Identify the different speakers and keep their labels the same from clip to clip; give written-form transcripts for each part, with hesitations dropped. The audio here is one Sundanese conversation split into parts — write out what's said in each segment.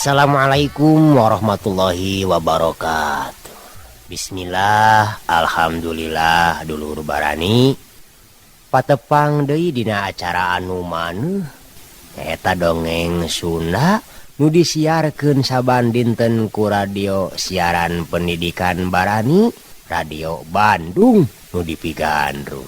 Speaker 1: Assalamualaikum warahmatullahi wabarakatuh. Bismillah, alhamdulillah, dulur barani. Patepang deui dina acara anu maneuh eta dongeng Sunda nu disiarkeun saban dinten ku radio siaran pendidikan barani Radio Bandung nu dipigandrung.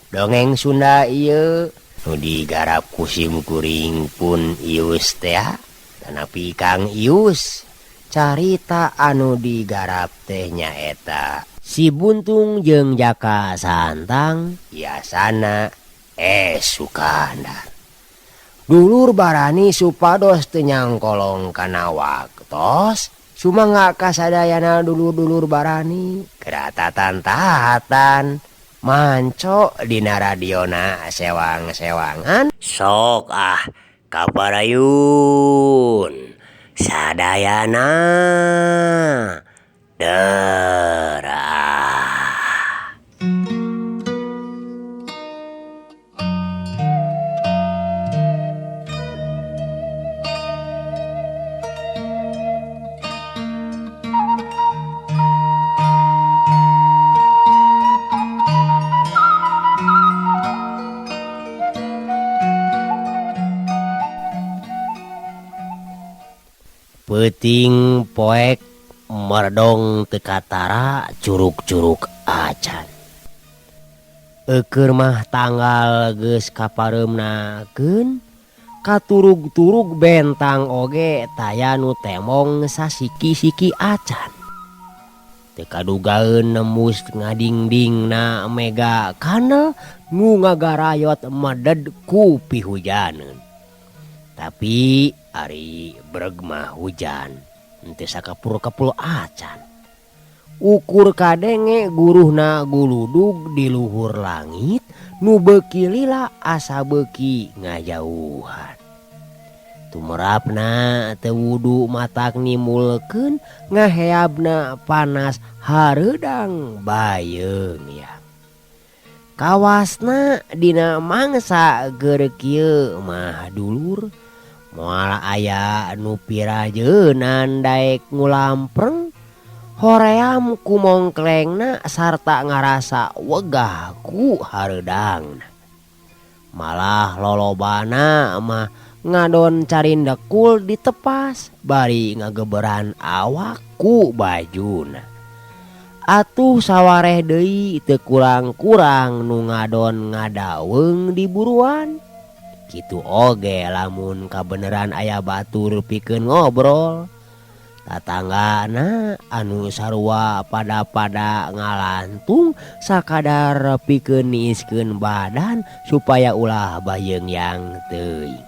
Speaker 1: Dongeng Sunda ieu nu digarap ku simkuring pun Ius teh. Tanapi Kang Ius carita anu digarap teh nyaeta Si Buntung jeung Jaka Santang biasana Sukandar. Dulur barani supados teu nyangkolong kana waktos sumangga kasadayana dulur-dulur barani keratatan-tahatan manco dina radiona sewang-sewangan sok kaparayun sadayana derah. Peuting poek merdong tekatara curug-curug acan. Eukeur mah tanggal geus kapareumnakeun katurug-turug bentang oge taya nu temong sasiki-siki acan. Teu kadugaeun nembus ngadingdingna mega kandel nu ngagarayot meded ku pihujaneun. Tapi ari bereg mah hujan henteu sakapur-kapul acan. Ukur kadenge guruhna guludug di luhur langit nu beuki lila asa beuki ngajauhan. Tumerapna teu wudu matak nimulkeun ngaheabna panas hareudang bayeung ya. Kawasna dina mangsa geureuh kieu mah dulur moal aya nu pirajeunan daek ngulampreng hoream ku mongklengna sarta ngarasa wegah ku hareudangna. Malah lolobana mah ngadon carindekul ditepas bari ngageberan awak ku bajuna. Atuh sawareh deui teu kurang-kurang nu ngadon ngadaweung di buruan. Kitu oge lamun kabeneran aya batur pikeun ngobrol. Tatanggana anu sarua pada-pada ngalantung sakadar pikeun niiskeun badan supaya ulah bayeung yang teuing.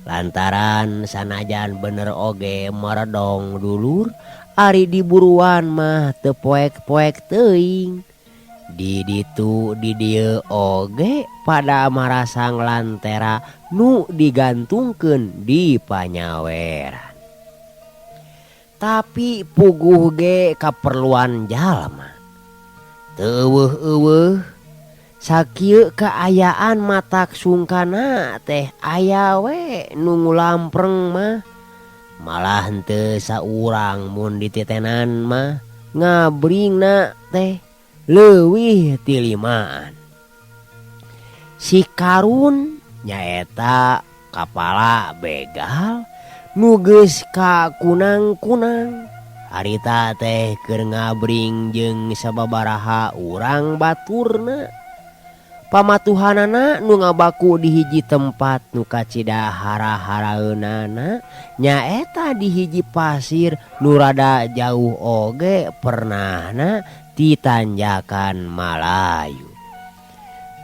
Speaker 1: Lantaran sanajan bener oge meredong dulur ari di buruan mah teu poek-poek teuing. Di ditu di dieu oge pada marasang lantera nu digantungkeun di panyaweran. Tapi puguh ge kaperluan jalma. Teu eueuh sakieu kaayaan matak sungkana teh aya we nu ngulampreng mah. Malah henteu saurang mun dititenan mah ngabringna teh leuwih ti 5. Si Karun nyaeta kapala begal nu geus kakunang-kunang. Harita teh keur ngabring jeung sababaraha urang baturna. Pamatuhanana nu ngabaku di hiji tempat nu kacida hara-haraeunana nyaeta di hiji pasir nu rada jauh oge pernahna di Tanjakan Malayu.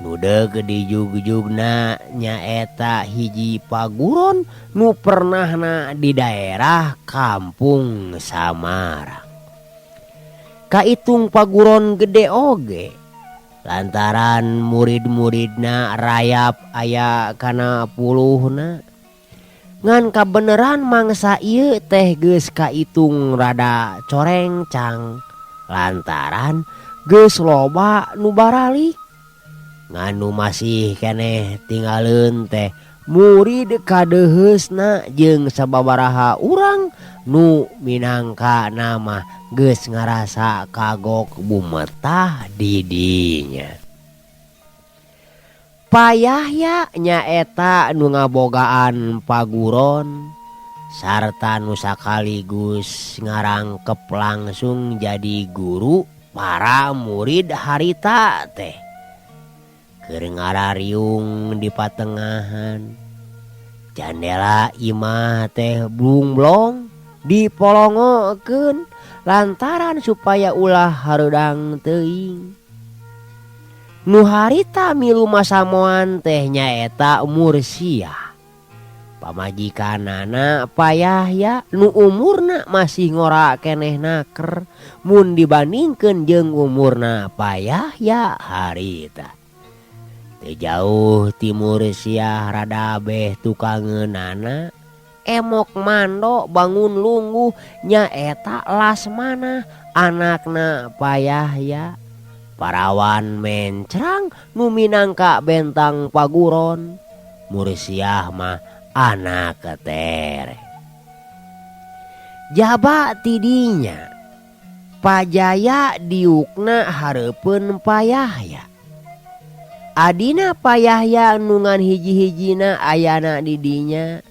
Speaker 1: Nu deug di jug-jugna nyaeta hiji paguron nu pernahna di daerah Kampung Samarang. Kaitung paguron gede oge. Lantaran murid-muridna rayap aya kana 10na. Ngan kabeneran mangsa ieu teh geus kaitung rada corencang. Lantaran geus loba nu baralik. Nganu masih keneh tinggalin teh murid kadeheusna jeung sababaraha urang nu minangka nama geus ngarasa kagok bumetah di dinya. Payahya nyaeta nu ngabogaan paguron sarta nu sakaligus ngarangkep langsung jadi guru para murid harita teh. Keur ngarariung di patengahan jandela imah teh blung-blong dipolongokeun lantaran supaya ulah hareudang teuing. Nu harita milu masamoan teh nyaeta Mursiah. Pamajikanana Payahya nu umurna masih ngora keneh naker mun dibandingkeun jeung umurna Payahya harita. Teu jauh ti Mursiah rada beh tukangeunana emok mando bangun lungguh nyaeta Lasmana anakna Payahya. Parawan mencrang nu minangka bentang paguron. Mursiah mah anak ketere. Jaba tidinya Pajaya diukna hareupeun Payahya. Adina Payahya nungan hiji-hijina ayana didinya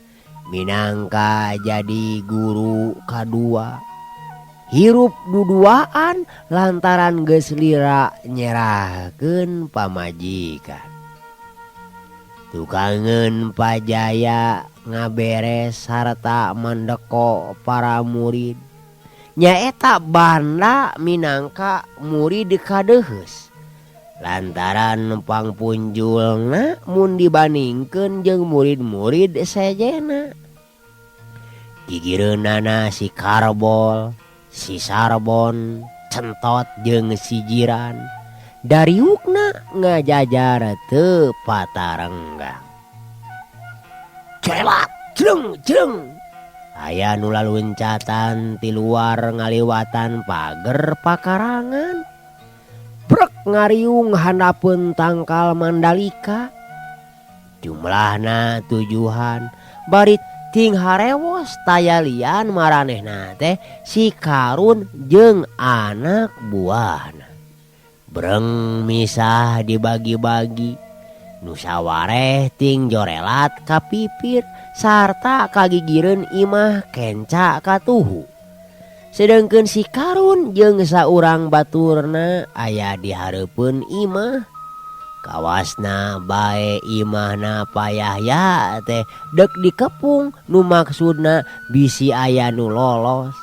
Speaker 1: minangka jadi guru kadua. Hirup duduaan lantaran geus lira nyerahkeun pamajikan. Tukangeun Pajaya ngaberes sarta mandeko para murid. Nyaeta banda minangka murid kadeheus. Lantaran pangpunjulna mun dibandingkeun jeung murid-murid sejena. Gigireunana si Karbol, si Sarbon, Centot jeung si Jiran. Dariukna ngajajar teu patarenggang. Celak, jeung. Aya nu laluncatan ti luar ngaliwatan pager pakarangan. Brek ngariung handapeun tangkal Mandalika. Jumlahna 7 bari ting harewos tayalian maranehna teh si Karun jeung anak buahna. Breng misah dibagi-bagi. Nu sawareh ting jorelat kapipir sarta kagigireun imah kenca katuhu. Sedengkeun si Karun jeung saurang baturna aya di hareupeun imah. Kawasna bae imahna Payahya teh dek dikepung nu maksudna bisi aya nu lolos.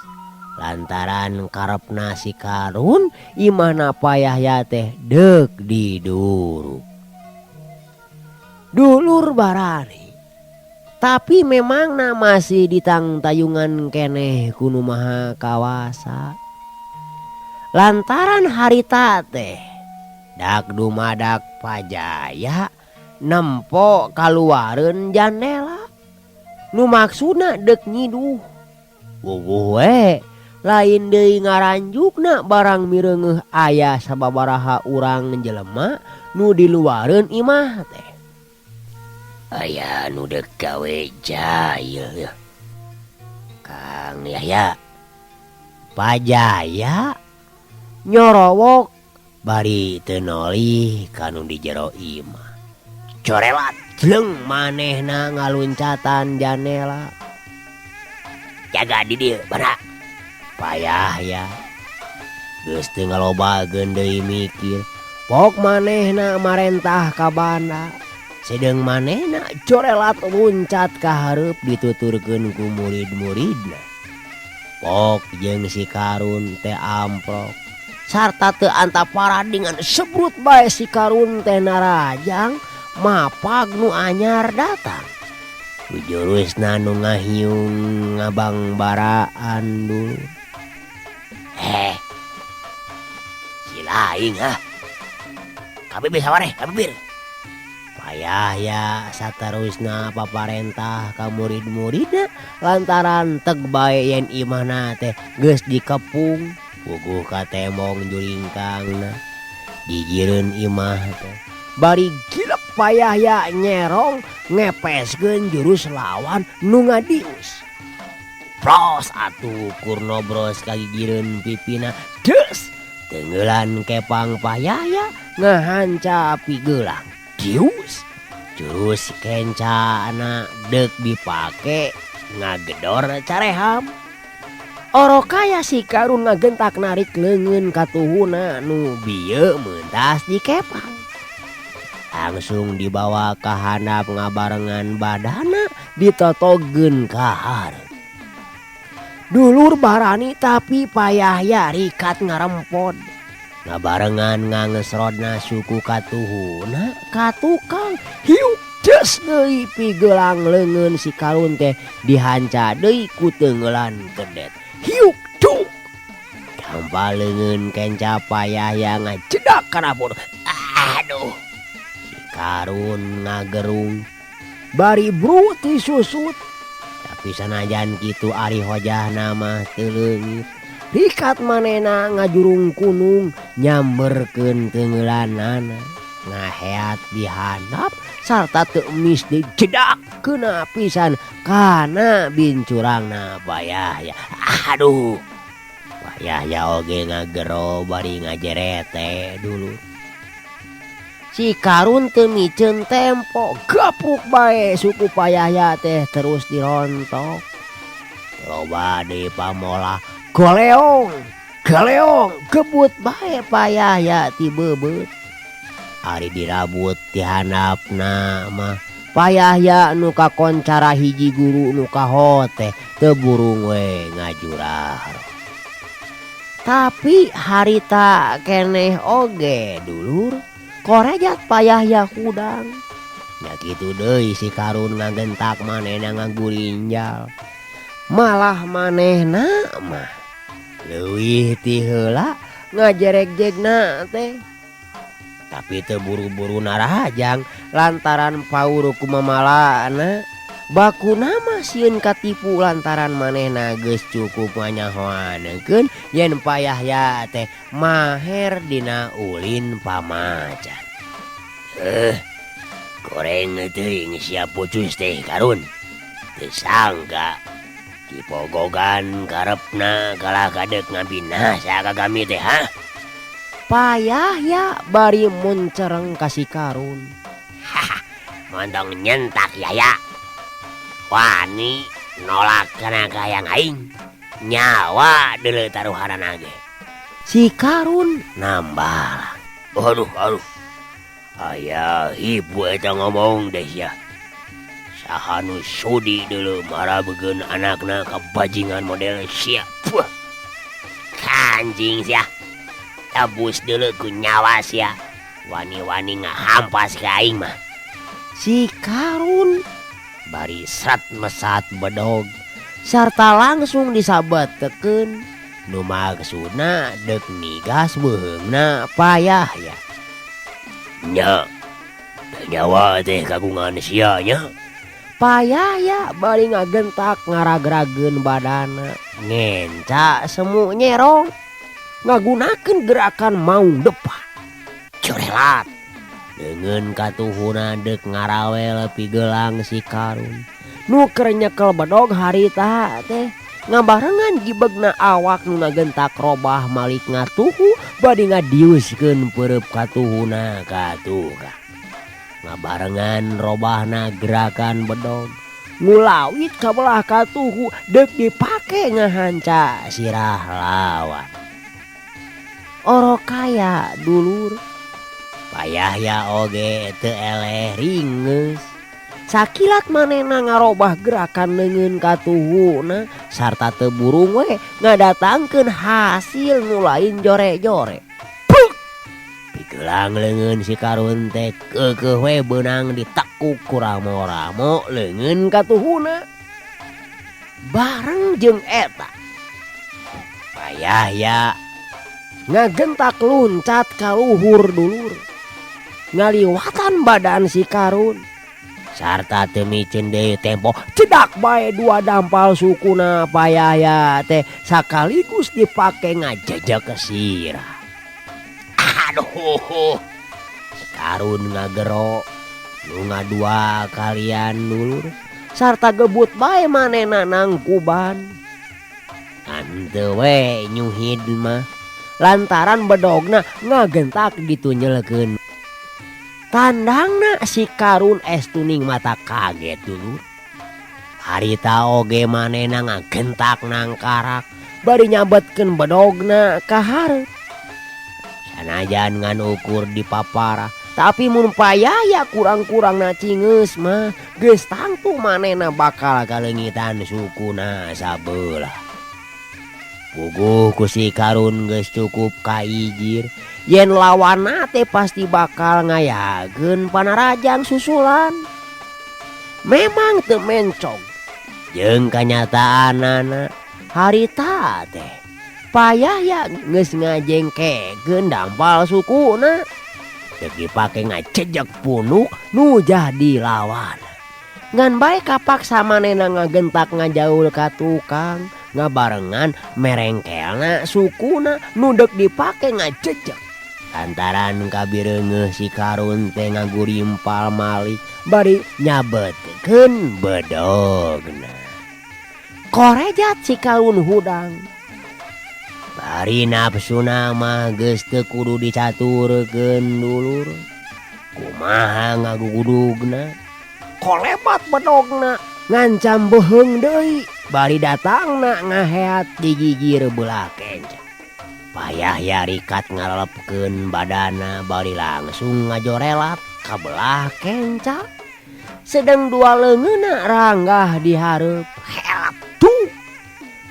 Speaker 1: Lantaran karepna si Karun imahna Payahya teh dek diduru. Dulur barani. Tapi memangna masih ditang tayungan keneh kunu maha kawasa. Lantaran harita teh dak dumadak Pajaya nempo kaluareun jandela. Nu maksudna dek nyiduh. Wuwuh we lain deui ngaranjukna barang mireungeuh aya sababaraha urang jelema nu diluareun imah teh. Aya nu dek gawe jahil. Kang Yahya, Pajaya nyorowok bari teu nolih kanu di jero imah. Corelat jeung manehna ngaluncatan jandela. Jaga di dieu bara. Payahya geus teu ngalobakeun deui mikir. Pok manehna marentah ka banda. Sedeng manehna corelat luncat ka hareup dituturkeun ku murid-muridna. Pok jeung si Karun teh amprok. Sarta teu antapara dengan sebrut bae si Karun teh narajang mapag nu anyar datang. Ku jurusna nu ngahiung ngabang baraan dulu. Si laing kabibir sawareh kabibir. Payahya saterusna paparentah ka murid-muridna lantaran teg bae yen imahna teh geus dikepung. Puguh ka temong juringkangna. Digireun imah teh bari gilep payahya nyerong ngepeskeun jurus lawan nu ngadius. Pros atuh Kurno Bros kagigireun pipina des tenggelan kepang payahya ngahanca pigelang dius. Jurus kencana dek dipake ngagedor careham. Orokaya si Karun ngagentak narik leungeun katuhuna nu bieu meuntas dikepang. Langsung dibawa ka handap ngabarengan badana ditotogeun ka hareup. Dulur barani tapi payahya rikat ngarempod. Ngabarengan ngangesrodna suku katuhuna ka tukang hiuk des deui pigelang leungeun si Karun teh dihanca deui ku tenggelan gedet. Hiuk duk. Dampa leungeun kenca payahya ngajedak kana bodoh. Aduh. Si Karun ngagerung bari brut disusut. Tapi sanajan kitu ari hojahna mah teu leungit. Rikat manena ngajurung kunung nyamberkeun tenggelanana ngaheat dihandap sarta teu emis dijedak keuna pisan kana bincurangna payahya. Aduh. Payahya oge ngagero bari ngajerete dulu. Si Karun teu miceun tempo gapruk bae suku payahya teh terus dirontok. Loba deui pamola goleong, galeong, gebut bae payahya ti bebeut. Ari dirabut ti handapna mah payahya nu kakoncara hiji guru nu kahote teu burung we ngajurah. Tapi harita keneh oge dulur korejat payahya hudang. Ya kitu deui si Karun ngagentak manehna ngagurinjal. Malah manehna mah leuwih ti heula ngajereg-jegna teh. Tapi teu buru-buru narahajang lantaran paur ku mamalana. Bakuna mah sieun katipu lantaran manehna geus cukup nganyahoaneun yen payahya teh maher dina ulin pamacan. Goreng teuing sia pucus teh Karun. Teu sangka dipogogan karepna kalah kadek ngabinasa kagami teh ha. Payahya bari muncereng ka si Karun. Montong nyentak yaya. Wani nolak kana kayang aing. Nyawa deuleu taruhanana ge. Si Karun nambah. Aduh. Aya ibu eta ngomong deh ya. Sahanu sudi dulu marabegeun anakna ka bajingan model sia. Kanjing sia. Tabus dulu ku nyawa sia. Wani-wani ngahampas ka aing mah. Si Karun bari srat mesat bedog sarta langsung disabetekeun nu maksudna deuk migas beheungna payahya. Nya. Nyawa teh kagungan sia nya. Payahya bari ngagentak ngaragrageun badana ngenca semu nyerong ngagunakeun gerakan maung depan. Corelat leungeun katuhuna deuk ngarawel pigelang si Karun. Nu keur nyekel bedog harita teh ngabarengan jibegna awak nu ngagentak robah malik ngatuhu badi ngadiuskeun peureub katuhuna ka tukang. Ngabarengan robahna gerakan bedog ngulawit ka belah katuhu deuk dipake ngahanca sirah lawan. Orokaya dulur payahya oge teu eleh ringeus. Sakilat manehna ngarobah gerakan leungeun katuhuna sarta teu burung we ngadatangkeun hasil nu lain jore-jore. Pigelang leungeun si Karun teh keukeuh we beunang ditekuk ku ramo-ramo leungeun katuhuna. Bareng jeung eta payahya ngagentak luncat ka luhur dulur ngaliwatan badan si Karun sarta teu miceun deui tempo cedak bae dua dampal sukuna payahya teh sakaligus dipake ngajajak ke sirah. Aduh. Karun ngagero Lunga dua kalian dulur sarta gebut bae manehna nangkuban. Henteu we nyuhid mah lantaran bedogna ngagentak ditunyelkeun. Tandangna si Karun estuning mata kaget dulur. Harita oge manehna ngagentak nang karak bari nyabetkeun bedogna ka hareup. Sanajan ngan ukur di papara tapi mun payah kurang-kurang na cingeus mah geus tangtu manehna bakal kalengitan sukuna sabelah. Puguh ku si Karun geus cukup kaijir yen lawanna teh pasti bakal ngayageun panarajang susulan. Memang teu mencong jeung kanyataanana harita teh payah geus ngajengkekeun dampal sukuna. Deuk dipake ngacejek punuk nu jadi lawan. Ngan bae kapaksa manehna ngagentak ngajaul ka tukang ngabarengan merengkelna sukuna nu deuk dipake ngacejek. Lantaran kabireungeuh si Karun teh ngagurimpal malih bari nyabetkeun bedogna. Korejat si Karun hudang. Bari nafsuna mah geus teu kudu dicaturkeun dulur. Kumaha ngagugudugna. Kolebat bedogna ngancam beheung deui bari datangna ngaheat digigir belah kenca. Payah rikat ngalepkeun badana bari langsung ngajorelat ka belah kenca. Sedang dua leungeunna ranggah di hareup. Helap tuh.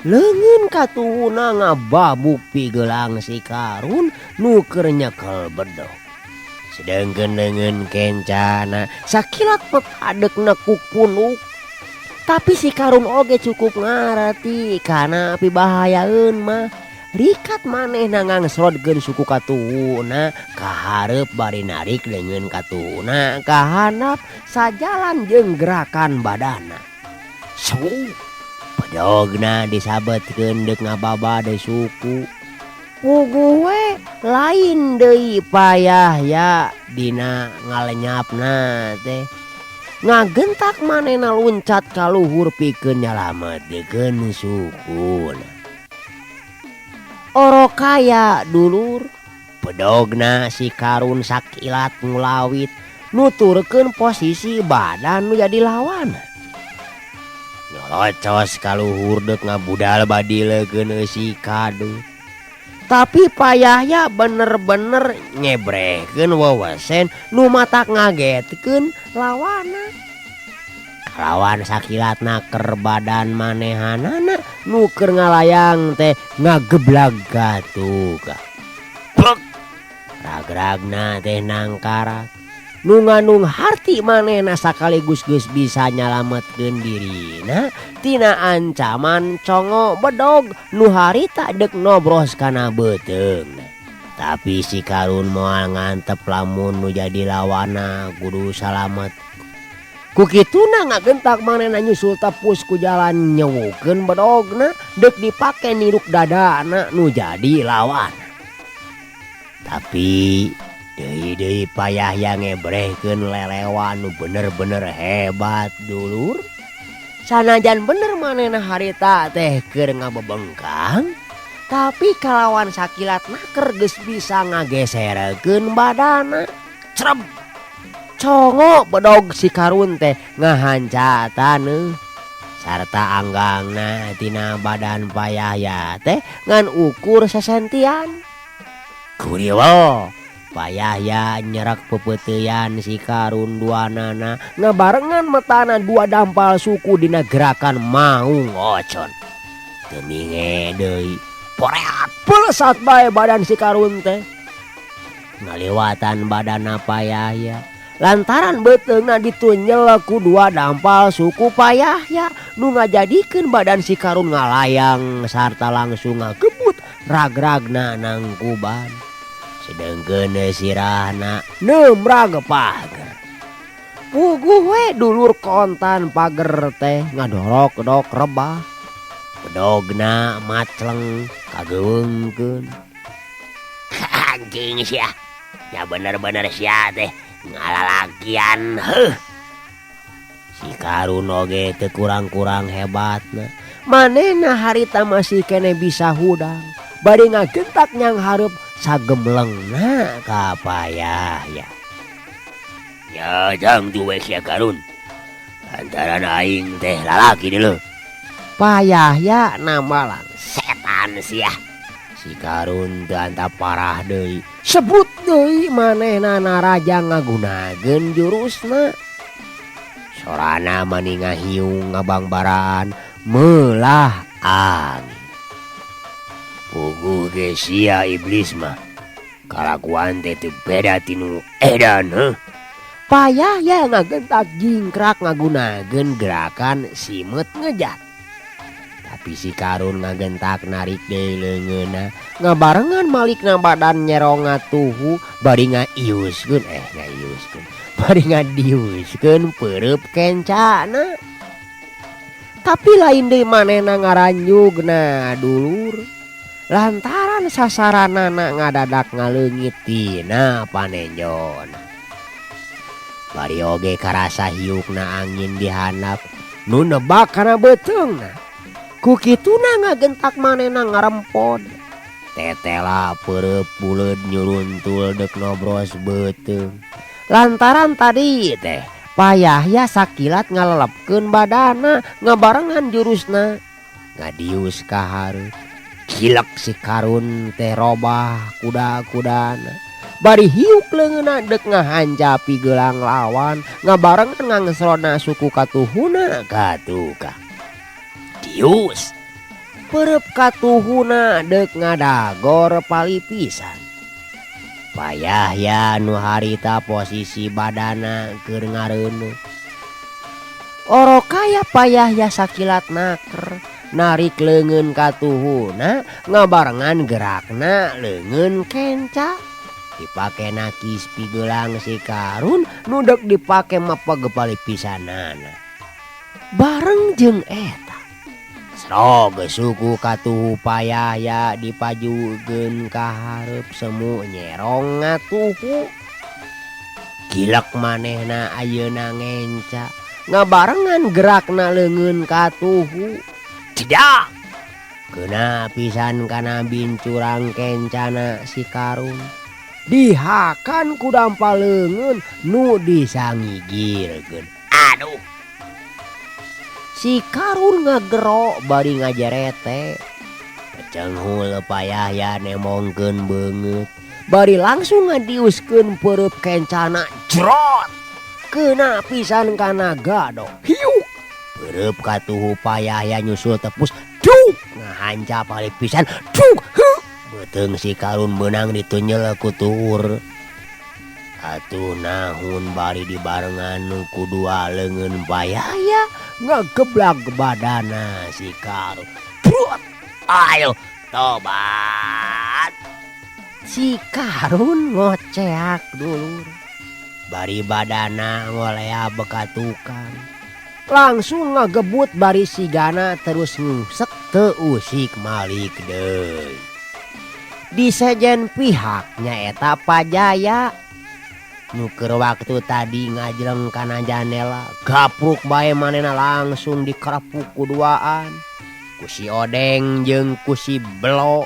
Speaker 1: Leungeun katuhuna ngababuk pigelang si Karun nu keur nyekel bedog. Sedengkeun leungeun kencana sakilat petadek nekuk punuk. Tapi si Karun oge cukup ngarati kana pibahayaeun mah. Rikat manehna ngangsrodkeun suku katuhuna ka hareup bari narik leungeun katuhuna ka handap sajalan jeung gerakan badana. Bedogna disabetkeun deuk ngababade suku. Puguh we lain deui payah ya dina ngalenyapna teh. Ngagentak manehna luncat ka luhur pikeun nyalametkeun sukuna. Orokaya dulur. Bedogna si Karun sakilat ngulawit nuturkeun posisi badan nu jadi lawan. Nyolocos ka luhur deuk ngabudal badilekeun si Kadu. Tapi payahnya bener-bener ngebrehkeun wewesen nu matak ngagetkeun lawana. Lawan sakilatna keur badan manehanana nu keur ngalayang teh ngageblag gatuga. Plek. Ragragna teh nangkarak. Nu ngandung harti manehna sakaligus geus bisa nyalametkeun dirina tina ancaman congo bedog nu harita deuk nobros kana beuteung. Tapi si Karun moal ngantep lamun nu jadi lawana kudu salamet. Ku kituna ngagentak manehna nyusul tepus ku jalan nyewukeun bedogna deuk dipake niruk dadana nu jadi lawan. Tapi deui payah yang ngebrehkeun lelewan nu bener-bener hebat dulur. Sanajan bener manehna harita teh keur ngabebengkang, tapi kalawan sakilatna keur geus bisa ngageserkeun badana. Crep. Congo bedog si Karun teh ngahancatan sarta anggangna tina badan payah teh ngan ukur sesentian. Kuriwo payah nyerak pepeuteyan si Karun duanana ngabarengan metana dua dampal suku dina gerakan maung ocon. Teninge deui poreat pelesat bae badan si Karun teh. Ngaliwatan badana payah lantaran beuteungna ditunyel ku dua dampal suku payah nu ngajadikeun badan si Karun ngalayang sarta langsung ngagebut ragragna nang kuban. Sedengkeun sirahna nemrag pager. Puguh we dulur kontan pager teh ngadorok-dok rebah. Bedogna macleng kageungkeun. Anjing sia. Ya bener-bener sia teh ngalalakian si Karun oge teu kurang-kurang hebatna. Manehna harita masih kene bisa hudang bari ngagentak nyang hareup sagemlengna ka payah ya. Ya jang duwe sia Karun. Lantaran aing teh lalaki deuleu. Payah ya namalang setan sia. Si Karun teu anta parah deui. Sebut deui manehna naraja ngagunakeun jurusna. Sorana mani ngahiung ngabangbaraan meulah angin. Puguh ge sia iblis mah. Kalakuan teh teu beda tinu edan heuh. Payah ya ngagentak jingkrak ngagunakeun gerakan simet ngejat. Tapi si Karun ngagentak narik deui leungeunna, ngabarengan malikna badan nyerong ngatuhu bari ngaiuskeun bari ngadiuskeun peureup kencana. Tapi lain deui manehna ngaranjugna dulur. Lantaran sasaranana ngadadak ngaleungit tina panenjon. Bari oge karasa hiukna angin di handap nu nebak kana beuteungna. Ku kituna ngagentak manehna ngarempod. Tetela peureup buleud nyuruntul deuk nobros beuteung. Lantaran tadi teh payah ya sakilat ngalelepkeun badana ngabarengan jurusna ngadius ka hareup. Kilek si Karun teh robah kuda-kudana. Bari hiuk leungeunna deuk ngahanjapi gelang lawan ngabarengan ngangesrona suku katuhuna katuka. Dius pereup katuhuna deuk ngadagor palipisan. Payah ya nu harita posisi badana keur ngareuneuh. Orokaya payah ya sakilat naker narik leungeun katuhuna ngabarengan gerakna leungeun kenca. Dipakena kispi gelang si Karun nu deuk dipake mapege palipisanana. Bareng jeung eta srog suku katuhu payah ya dipajukeun ka hareup semu nyerong ngatuhu. Kilek manehna ayeuna ngenca ngabarengan gerakna leungeun katuhu. Tidak keuna pisan kana bincurang kencana si Karun. Dihakan ku dampal leungeun nu disangigirkeun. Aduh. Si Karun ngagero bari ngajarete. Pecenghul payah ya nemongkeun beungeut. Bari langsung ngadiuskeun peureup kencana jrot. Keuna pisan kana gado. Hiuk. Peureup katuhu payah ya nyusul tepus. Duk. Ngahancap palipisan. Duk. Beuteung si Karun beunang ditunyel ku tuur. Atuh nahun bari dibarengan ku dua leungeun payah ya ngageblak badana si Karun. Brut. Ayo tobat. Si Karun ngoceak dulur. Bari badana ngolea bekatukan. Langsung ngagebut bari sigana terus ngusek teu usik malik deui. Disejen pihaknya eta Pajaya nuker waktu tadi ngajreng kana janela gapruk bae manehna langsung dikerepuk kuduaan ku si Odeng jeung ku si Belo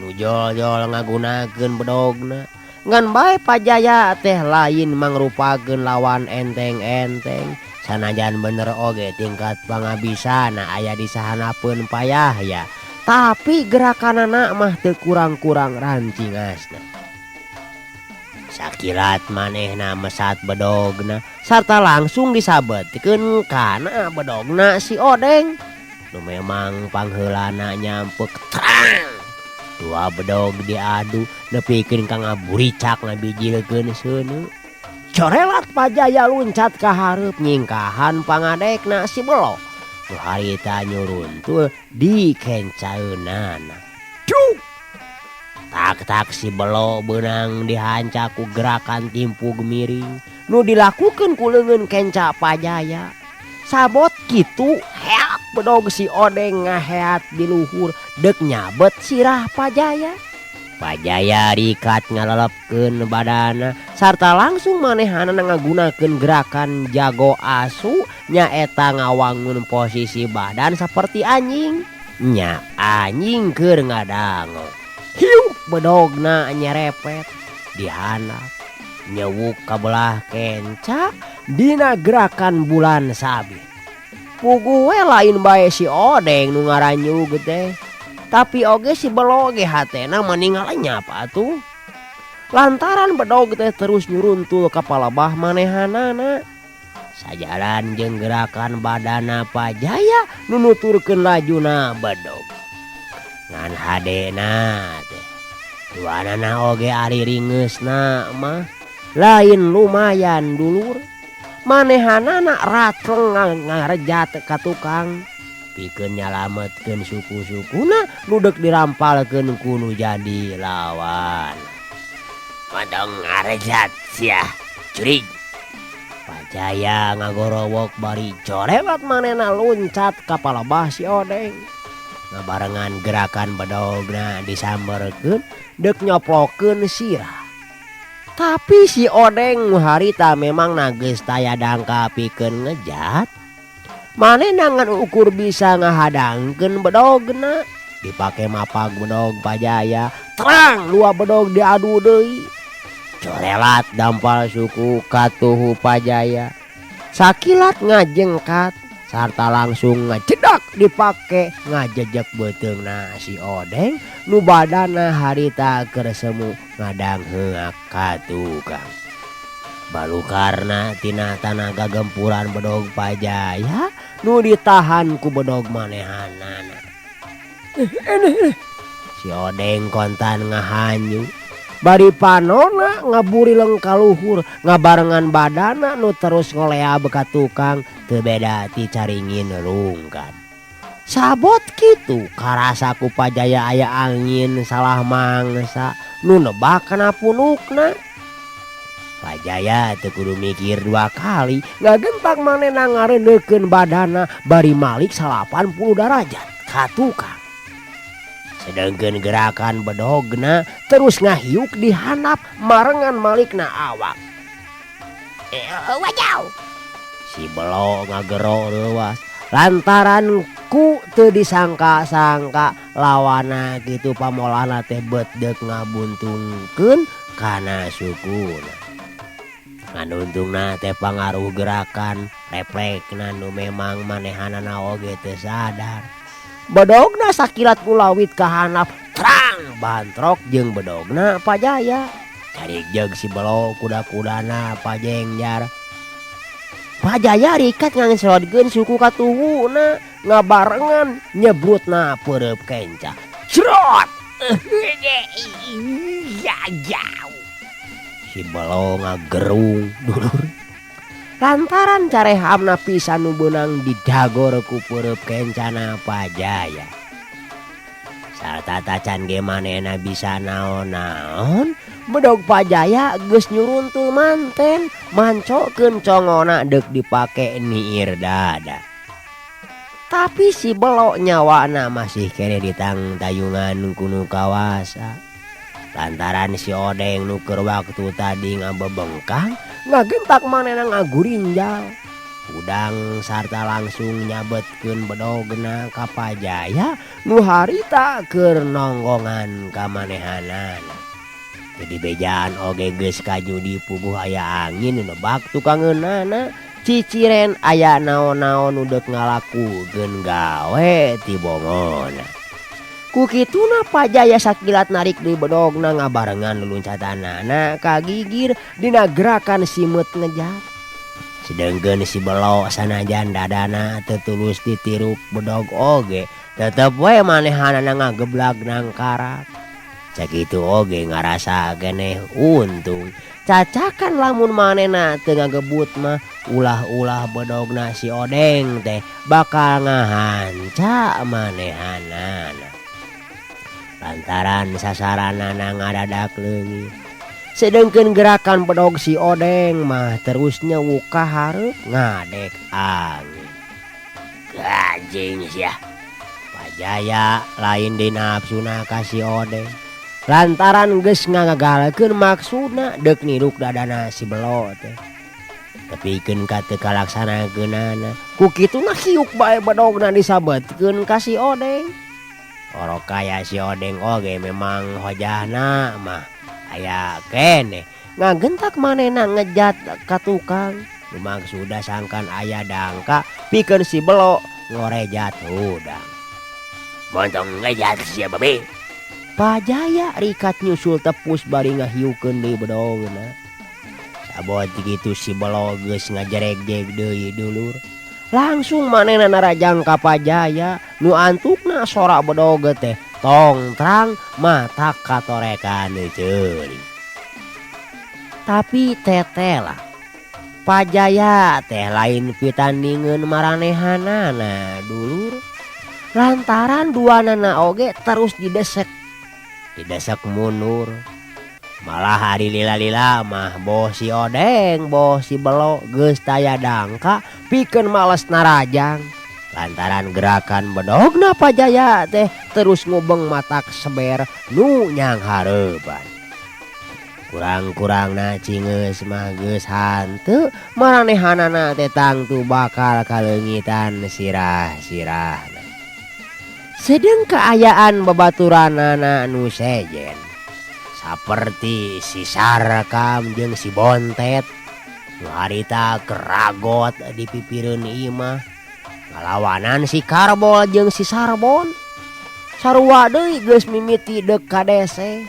Speaker 1: nu jol-jol ngagunakeun bedogna. Ngan bae Pajaya teh lain mangrupakeun lawan enteng-enteng sanajan bener oge tingkat pangabisana aya di sahanapeun payah ya. Tapi gerakanana mah teu kurang-kurang rancingasna. Sakilat manehna mesat bedogna sarta langsung disabetkeun kana bedogna si Odeng. Nu memang pangheulana nyampuk terang. Dua bedog diadu nepikeun ka ngaburicak ngabijilkeun seuneu. Corelat Pajaya luncat ka hareup nyingkahan pangadekna si Belo. Nu harita nyuruntul di kencaeunana. Duk. Tak-tak si Belo beunang dihancak ku gerakan timpug miring nu dilakukeun ku leungeun kenca Pajaya. Sabot kitu heak bedog si Odeng ngaheat di luhur deuk nyabet sirah Pajaya. Pajaya rikat ngalelepkeun badana sarta langsung manehana ngagunakeun gerakan jago asu nyaeta ngawangun posisi badan seperti anjing. Nya anjing keur ngadango. Hiup bedogna nyerepet dihandap nyewuk ka belah kenca dina gerakan bulan sabit. Puguh we lain bae si Odeng nu ngaranyu teh. Tapi oge si Belo ge hatena meningalnya apa tuh. Lantaran bedog teh terus nyuruntul ka palebah manehanana. Sajalan jeung gerakan badana Pajaya nu nuturkeun lajuna bedog. Ngan hadena teh duanana oge ari ringeusna mah lain lumayan dulur. Manehanana ratreng ngarejat ka tukang. Pikeun nyalametkeun suku-sukuna nu deuk dirampalkeun ku nu jadi lawan. Madong ngarejat sia curig. Pajaya ngagorowok bari corewat manehna luncat ka palebah si Odeng. Ngabarengan gerakan bedogna disamberkeun deuk nyoplokeun sirah. Tapi si Odeng harita memang geus taya dangka pikeun ngejat. Manehna ngan ukur bisa ngahadangkeun bedogna. Dipake mapag bedog Pajaya, terang dua bedog diadu deui. Corelat dampal suku katuhu Pajaya. Sakilat ngajengkat sarta langsung ngajedak dipake ngajejek beteungna si Odeng nu badana harita keur semu ngadang heuk ka tukang. Balukarna tina tanaga gempuran bedog Pajaya nu ditahan ku bedog manehanana. Si Odeng kontan ngahanyu. Bari panona ngaburi lengka luhur ngabarengan badana nu terus ngoleab ka tukang teu beda ti caringin rungkat. Sabot kitu karasa ku Pajaya aya angin salah mangsa nu nebak kana punukna. Pajaya teu kudu mikir dua kali ngagentak manehna ngareunekeun badana bari malik 80 derajat ka tukang. Sedengkeun gerakan bedogna terus ngahiuk dihandap marengan malikna awak. Wajaw. Si Belo ngagero leuwas lantaran ku teu disangka-sangka lawana kitu pamolana teh beudeg ngabuntungkeun kana sukuna. Nganuntungna teh pangaruh gerakan refleksna nu memang manehanana oge teu sadar. Bedogna sakilat kulawit kahanap terang bantrok jeung bedogna Pajaya. Carik jeung si Belo kuda-kudana pajengjar. Pajaya rikat ngangeslodkeun suku katuhuna ngabarengan nyebrutna peureup kenca. Crot! Si Belo ngagerung dulur. Lantaran carehamna pisan nu beunang didagor ku peureup kencana Pajaya. Sarta tacan ge manehna bisa naon-naon, bedog Pajaya geus nyuruntul manten, mancokeun congona deuk dipake niir dada. Tapi si Belo nyawana masih kene ditang tayungan kuno kawasa. Lantaran si Odeng nu keur waktu tadi ngabebengkang ngagentak manehna ngagurinjal. Udang sarta langsung nyabetkeun bedogna ka Pajaya nu harita keur nonggongan ka manehanana. Jadi bejaan oge geus kaju di puguh aya angin nu nebak tukangeunana. Ciciren aya naon-naon nu deuk ngalakukeun gawe ti bongona. Kukituna Pajaya sakilat narik di bedogna ngabarengan luluncatanana kagigir dina gerakan simet ngejat. Sedengkeun si Belo sanajan dadana tetulus ditirup bedog oge tetep we manehanana ngageblag nang karak. Sakitu oge ngarasa keneh untung. Cacakan lamun manehna teu ngagebut mah ulah-ulah bedogna si Odeng teh bakal ngahanca manehanana. Lantaran sasaranana ngadadak leungit. Sedengkeun gerakan bedog si Odeng mah terus nyewuk ka hareup ngadek angin. Gajing sia. Pajaya lain di nafsuna ka si Odeng. lantaran geus ngagagalkeun maksudna dek niruk dadana si Belo teh. Tepikeun ka teu kalaksanakeunana ku kituna hiuk bae bedogna disabetkeun ka si Odeng. Orok kaya si Odeng oge memang hojahna mah aya keneh ngagentak manehna ngejat ka tukang. Maksudna sangkan aya dangka pikeun si Belo ngorejat hudang. Montong ngejat sia babe. Pajaya rikat nyusul tepus bari ngahiukeun deui bedogna. Sabot gitu si Belo geus ngajereg-jeg deui dulur. Langsung manehna narajang ka Pajaya nu antukna sora bedog teh tongtrang mata katorekan ceuli. Tapi teteh Pajaya teh lain pitandingeun maranehanana dulur. Lantaran duanana oge terus didesek mundur. Malah hari lila-lila mah boh si Odeng boh si Belo geus taya dangka pikeun males narajang. Lantaran gerakan bedogna Pajaya teh terus ngubeng matak seber nu nyang hareupan. Kurang-kurangna cingeus mah geus hanteu maranehanana teh tangtu bakal kaleungitan sirah-sirahna. Sedeng keayaan babaturanana nu sejen saperti si Sarkam jeung si Bontet nu harita keragot di pipireun imah ngalawanan si Karbol jeung si Sarbon sarua deui geus mimiti dek ka dese.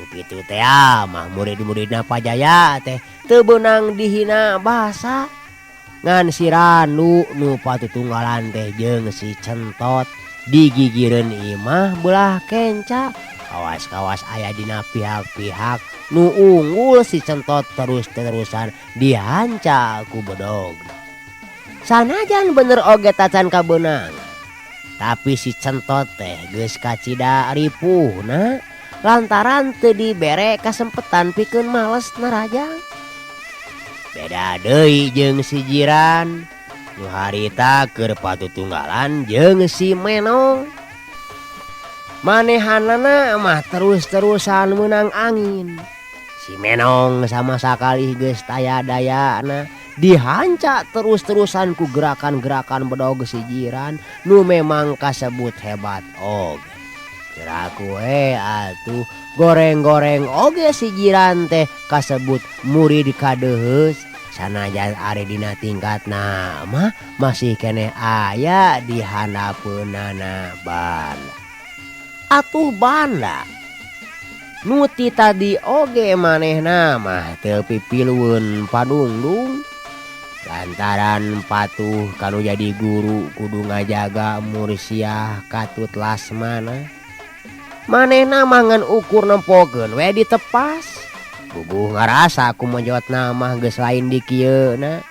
Speaker 1: Ku kitu teh mah murid-muridna Pajaya teh teu beunang dihina basa ngan si Ranu nu patutunggalan teh jeung si Centot digigireun imah belah kenca. Kawas-kawas aya dina pihak-pihak nu unggul si Centot terus-terusan dihanca ku bedog. Sanajan bener oge tacan kabeunang. Tapi si Centot teh geus kacida ripuhna lantaran teu dibere kasempetan pikeun males narajang. Beda deui jeung si Jiran nu harita keur patutunggalan jeung si Menong. Manehanana mah terus-terusan menang angin. Si Menong sama sakali geus taya dayana dihanca terus-terusan ku gerakan-gerakan bedog si Jiran nu memang kasebut hebat oge. Kiraku atuh goreng-goreng oge si Jiran teh kasebut murid kadeheus sanajan ari dina tingkatna mah masih keneh aya di handapeunana banda. Atuh banda nu ti tadi oge manehna mah teu pipilueun padungdung lantaran patuh kanu jadi guru kudu ngajaga mursiah katut lasmana. Manehna mangan ukur nempokeun we ditepas. Puguh ngarasa ku menjotna mah geus lain di kieuna.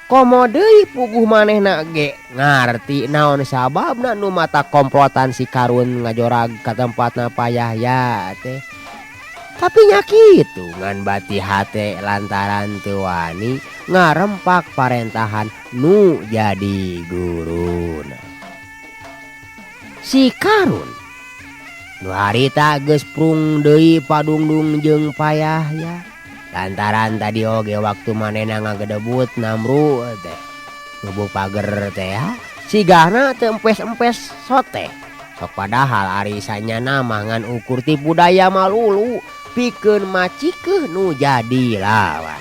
Speaker 1: Komo deui puguh manehna ge ngarti naon sababna nu mata komplotan si Karun ngajorag ka tempatna Payahya teh. Tapi nya kitu ngan bati hate lantaran teu wani ngarempak parentahan nu jadi guruna. Si Karun nu harita geus prung deui padungdung jeung Payahya. Lantaran tadi oge waktu manehna ngagedebut Namru teh nubu pager teh sigana teu empes-empes sote. Sok padahal arisanya namangan ukur ti budaya malulu pikeun macikeuh nu jadi lawan.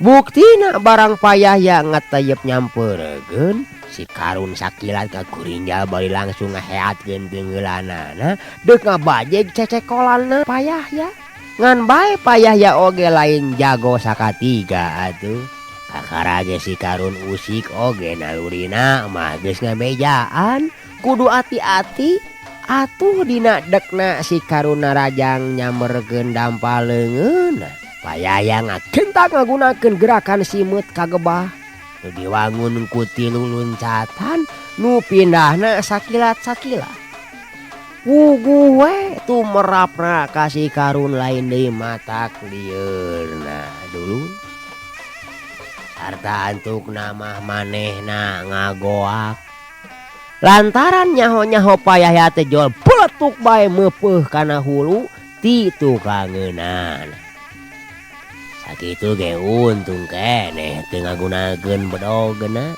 Speaker 1: Buktina barang Payahya ngatayep nyampeureugeun si Karun sakilat ka kurinja bari langsung ngaheatkeun beungeulanana deuk ngabajeg cecekolanna Payahya. Ngan bae Payahya oge lain jago sakatiga atuh. Kakarage si Karun usik oge nalurina mah geus ngabejaan kudu ati-ati atuh dina dekna si Karun narajang nyammerkeun dampaleungeunna. Payahya ngagentak ngagunakeun gerakan simut kagebah nu diwangun ku tilu loncatan nu pindahna sakilat-sakilat. Wuguh we tumerapna ka si Karun lain deui matak lieurna dulu. Sarta antuk namah manehna ngagoak. Lantaran nyaho-nyaho payah teh jol peletuk bae meupeuh kana hulu ti tukangeunana. Sakitu ge untung keneh teu ngagunakeun bedogeuna.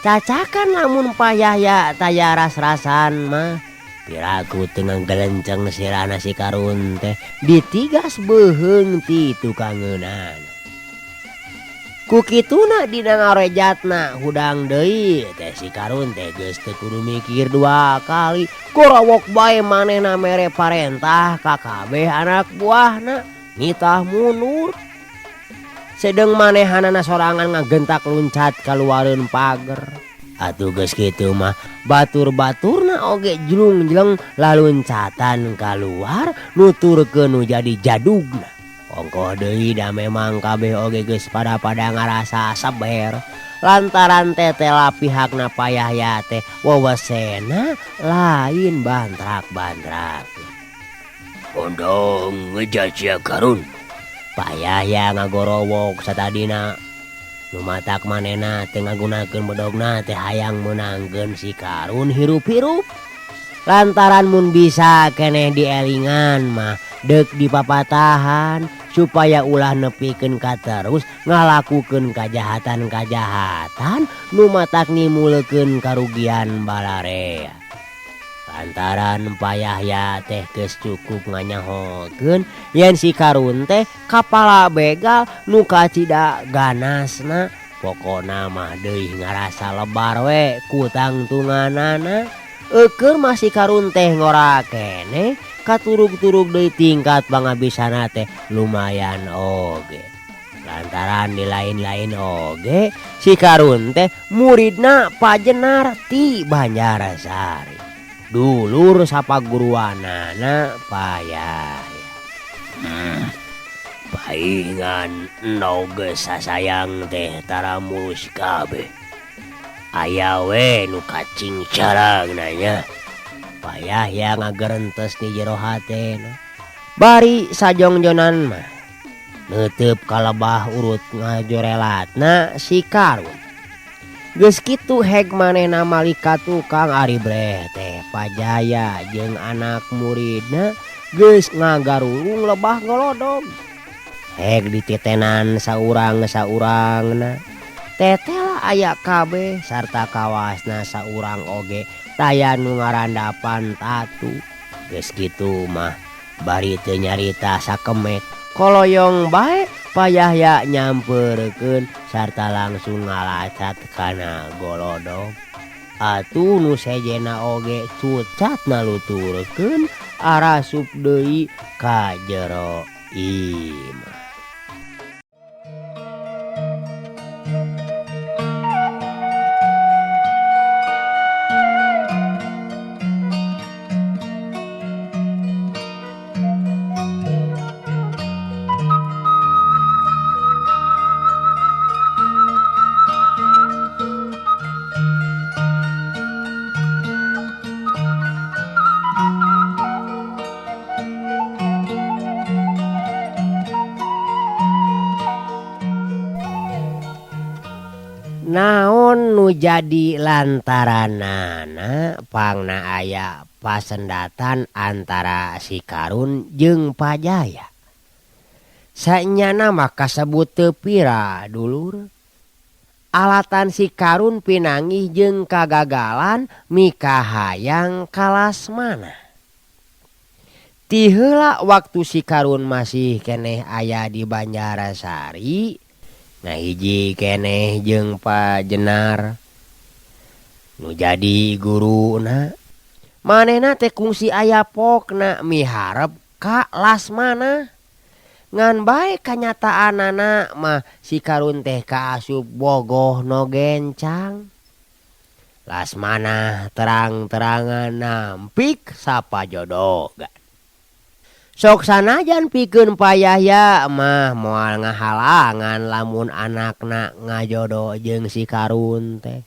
Speaker 1: Cacakan lamun payah taya ras-rasan mah piraku teu ngagelenceng sirana si Karun teh ditigas beuheung ti tukangeunana. Ku kituna dina ngarejatna hudang deui teh si Karun teh geus teu kudu mikir dua kali, gorowok bae manehna mere parentah ka kabeh anak buahna nitah mundur. Sedeng manehanana sorangan ngagentak luncat kaluareun pager. Atuh geus kitu mah batur-baturna oge jlung-jleng laluncatan kaluar nuturkeun nu jadi jadugna. Ongkoh deui da memang kabeh oge geus pada ngarasa saber lantaran tetela pihakna payah teh wewesena lain bantrak-bantrak. Ondong ngejacia Karun. Payah ngagorowok satadina nu matak manehna teu ngagunakeun bedogna teh hayang meunangkeun si Karun hirup-hirup. Lantaran mun bisa keneh dielingan mah deuk dipapatahan supaya ulah nepikeun ka terus ngalakukeun kajahatan-kajahatan nu matak nimulkeun karugian balarea. Lantaran payah teh geus cukup nganyahokeun yen si Karun teh kapala begal nu kacida ganasna. Pokona mah deui ngarasa lebar we ku tangtunganana. Keur masih Karun teh ngora keneh katurug-turug deui tingkat pangabisana teh lumayan oge. Lantaran di lain-lain oge si Karun teh muridna Pajenar ti Banjarsari. Dulur sapaguruanana payah. Paingan eno geus sasayang teh tara mulus kabeh. Aya we nu kacing carangna nya. Payah ngagerentes di jero hatena. Bari sajongjonan mah neuteup kalebah urut ngajorelatna si Karun. Geus kitu heg manehna malika tukang ari breh teh Pajaya jeung anak muridna geus ngagarurung lebah golodog. Heg dititenan saurang-saurangna. Tetela aya kabeh sarta kawasna saurang oge taya nu ngarandapan tatu. Geus kitu mah bari teu nyarita sakemet koloyong bae payah nyampeurkeun sarta langsung ngalacat kana golodog. Atuh nu sejena oge cucat naluturkeun arasup deui ka jero imah. Naon nu jadi lantaranana pangna aya pasendatan antara si Karun jeung Pajaya. Saenyana mah kasebut teu pira dulur. Alatan si Karun pinangih jeung kagagalan mika hayang kalasmana. Ti heula waktu si Karun masih keneh aya di Banjarsari. Nah hiji keneh jeung Pajenar nu jadi guruna. Manehna teh kungsi aya pokna miharep ka Lasmana. Ngan bae kanyataanana mah si Karun teh kaasup bogoh no gencang. Lasmana terang-terangan nampik sapajodogan. Sok sanajan pikeun payah mah moal ngahalangan lamun anakna ngajodo jeung si Karun teh.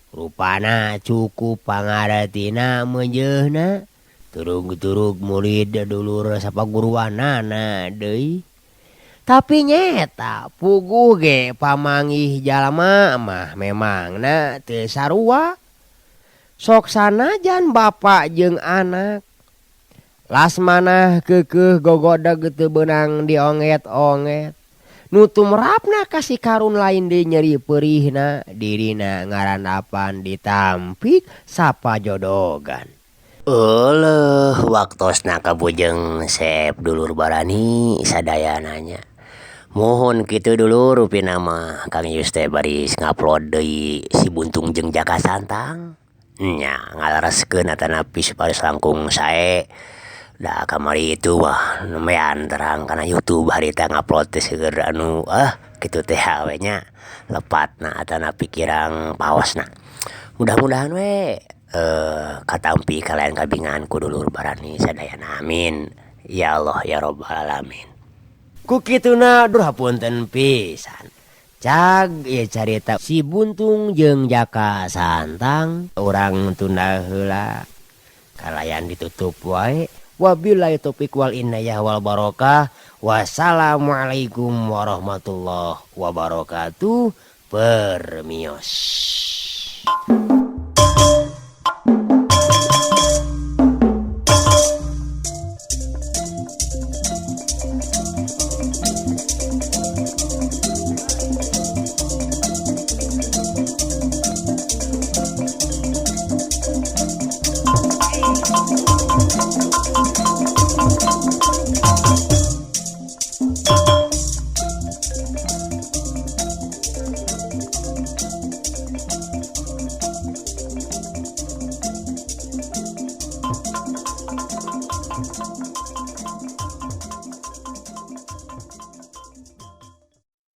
Speaker 1: Rupana cukup pangaretina meunjeunna. Turug-turug murid dulur sapaguruanana deui. Tapi nyeta puguh ge pamanggih jalma mah memangna teu sarua. sok sanajan bapak jeung anak las manah keukeuh gogodag teu beunang dionget-onget nu tumrapna kasih karun lain deui nyeri peurihna dirina ngaranapan ditampik sapajodogan. Eueuh waktosna kabujeng Sep dulur barani sadayananya. Mohon kitu dulur rupina mah Kang Yus teh baris ngupload deui si Buntung jeung Jaka Santang. Nya ngalereskeun atanapi supados langkung sae. Da kamari itu mah nemean terang kana YouTube harita ngupload teh seueur anu kitu teh we nya lepatna atanapi kirang paosna. Mudah-mudahan we katampi kalian kabinganku dulur barani sadayana amin. Ya Allah ya Rabbal alamin. Ku kituna dur hapunten pisan. Cag ieu carita si Buntung jeung Jaka Santang urang tunda heula. Kalayan ditutup wae. Wabillahi taufiq wal inayah wal barokah. Wassalamualaikum warahmatullahi wabarakatuh. Permios.